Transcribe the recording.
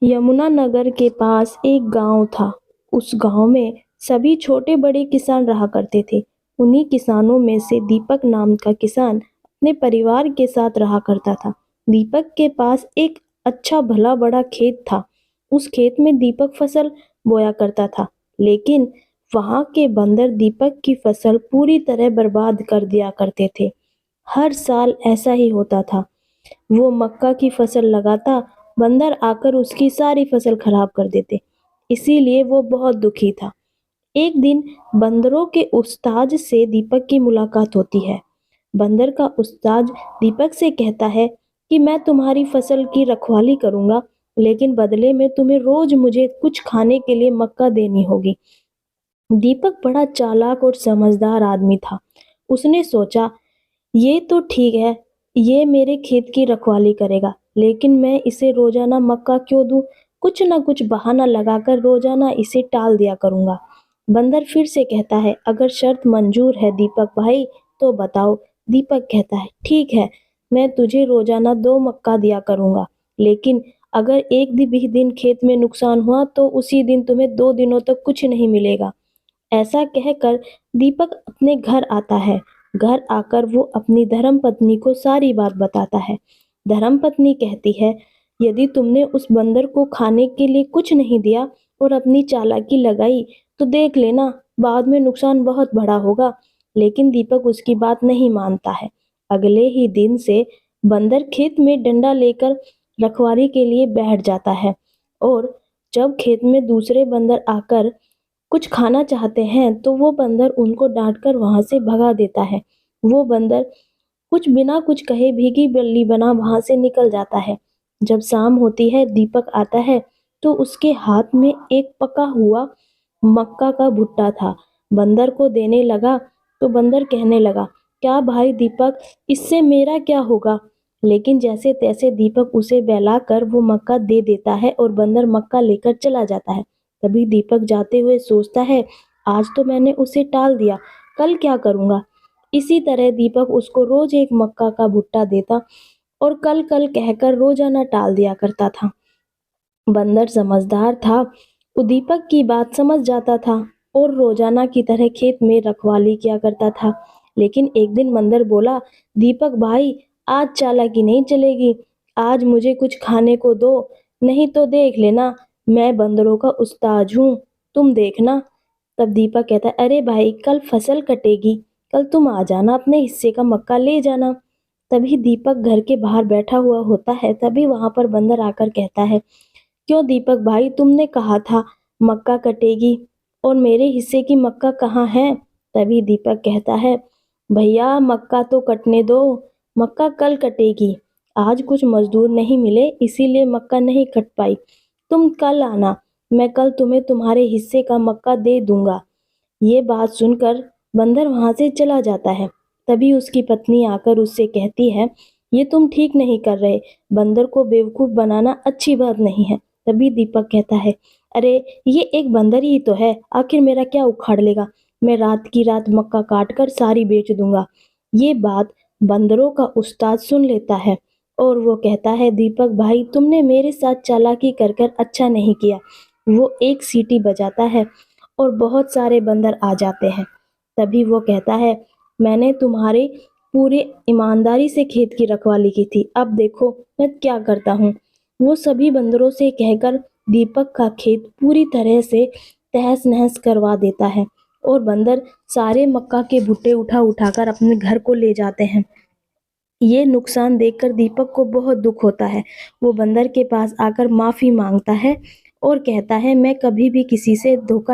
यमुनानगर के पास एक गांव था। उस गांव में सभी छोटे बड़े किसान रहा करते थे। उन्हीं किसानों में से दीपक नाम का किसान अपने परिवार के साथ रहा करता था। दीपक के पास एक अच्छा भला बड़ा खेत था। उस खेत में दीपक फसल बोया करता था, लेकिन वहां के बंदर दीपक की फसल पूरी तरह बर्बाद कर दिया करते थे। हर साल ऐसा ही होता था। वो मक्का की फसल लगाता, बंदर आकर उसकी सारी फसल खराब कर देते। इसीलिए वो बहुत दुखी था। एक दिन बंदरों के उस्ताद से दीपक की मुलाकात होती है। बंदर का उस्ताद दीपक से कहता है कि मैं तुम्हारी फसल की रखवाली करूंगा, लेकिन बदले में तुम्हें रोज मुझे कुछ खाने के लिए मक्का देनी होगी। दीपक बड़ा चालाक और समझदार आदमी था। उसने सोचा, ये तो ठीक है, ये मेरे खेत की रखवाली करेगा, लेकिन मैं इसे रोजाना मक्का क्यों दूं? कुछ ना कुछ बहाना लगाकर रोजाना इसे टाल दिया करूंगा। बंदर फिर से कहता है, अगर शर्त मंजूर है दीपक भाई, तो बताओ। दीपक कहता है, ठीक है, मैं तुझे रोजाना 2 मक्का दिया करूंगा, लेकिन अगर एक भी दिन खेत में नुकसान हुआ तो उसी दिन तुम्हें 2 दिनों तक कुछ नहीं मिलेगा। ऐसा कहकर दीपक अपने घर आता है। घर आकर वो अपनी धर्मपत्नी को सारी बात बताता है। धर्मपत्नी कहती है, यदि तुमने उस बंदर को खाने के लिए कुछ नहीं दिया और अपनी चालाकी लगाई, तो देख लेना बाद में नुकसान बहुत बड़ा होगा। लेकिन दीपक उसकी बात नहीं मानता है। अगले ही दिन से बंदर खेत में डंडा लेकर रखवाली के लिए बैठ जाता है, और जब खेत में दूसरे बंदर आकर कुछ खाना चाहते हैं तो वो बंदर उनको डांटकर वहां से भगा देता है। वो बंदर कुछ बिना कुछ कहे भीगी बिल्ली बना वहां से निकल जाता है। जब शाम होती है, दीपक आता है तो उसके हाथ में एक पका हुआ मक्का का भुट्टा था। बंदर को देने लगा तो बंदर कहने लगा, क्या भाई दीपक, इससे मेरा क्या होगा? लेकिन जैसे तैसे दीपक उसे बहलाकर वो मक्का दे देता है और बंदर मक्का लेकर चला जाता है। तभी दीपक जाते हुए सोचता है, आज तो मैंने उसे टाल दिया, कल क्या करूंगा? इसी तरह दीपक उसको रोज एक मक्का का भुट्टा देता और कल कल कहकर रोजाना टाल दिया करता था। बंदर समझदार था, वो दीपक की बात समझ जाता था और रोजाना की तरह खेत में रखवाली किया करता था। लेकिन एक दिन बंदर बोला, दीपक भाई, आज चालाकी नहीं चलेगी, आज मुझे कुछ खाने को दो, नहीं तो देख लेना, मैं बंदरों का उस्ताद हूँ, तुम देखना। तब दीपक कहता है, अरे भाई, कल फसल कटेगी, कल तुम आ जाना, अपने हिस्से का मक्का ले जाना। तभी दीपक घर के बाहर बैठा हुआ होता है। तभी वहां पर बंदर आकर कहता है, क्यों दीपक भाई, तुमने कहा था मक्का कटेगी, और मेरे हिस्से की मक्का कहाँ है? तभी दीपक कहता है, भैया मक्का तो कटने दो, मक्का कल कटेगी, आज कुछ मजदूर नहीं मिले इसीलिए मक्का नहीं कट पाई, तुम कल आना, मैं कल तुम्हें तुम्हारे हिस्से का मक्का दे दूंगा। ये बात सुनकर बंदर वहां से चला जाता है। तभी उसकी पत्नी आकर उससे कहती है, ये तुम ठीक नहीं कर रहे, बंदर को बेवकूफ बनाना अच्छी बात नहीं है। तभी दीपक कहता है, अरे ये एक बंदर ही तो है, आखिर मेरा क्या उखाड़ लेगा, मैं रात की रात मक्का काट कर सारी बेच दूंगा। ये बात बंदरों का उस्ताद सुन लेता है और वो कहता है, दीपक भाई, तुमने मेरे साथ चालाकी कर कर अच्छा नहीं किया। वो एक सीटी बजाता है और बहुत सारे बंदर आ जाते हैं। तभी वो कहता है, मैंने तुम्हारे पूरे ईमानदारी से खेत की रखवाली की थी, अब देखो मैं क्या करता हूँ। वो सभी बंदरों से कहकर दीपक का खेत पूरी तरह से तहस नहस करवा देता है, और बंदर सारे मक्का के भुट्टे उठा उठाकर अपने घर को ले जाते हैं। ये नुकसान देखकर दीपक को बहुत दुख होता है। वो बंदर के पास आकर माफी मांगता है और कहता है, मैं कभी भी किसी से धोखा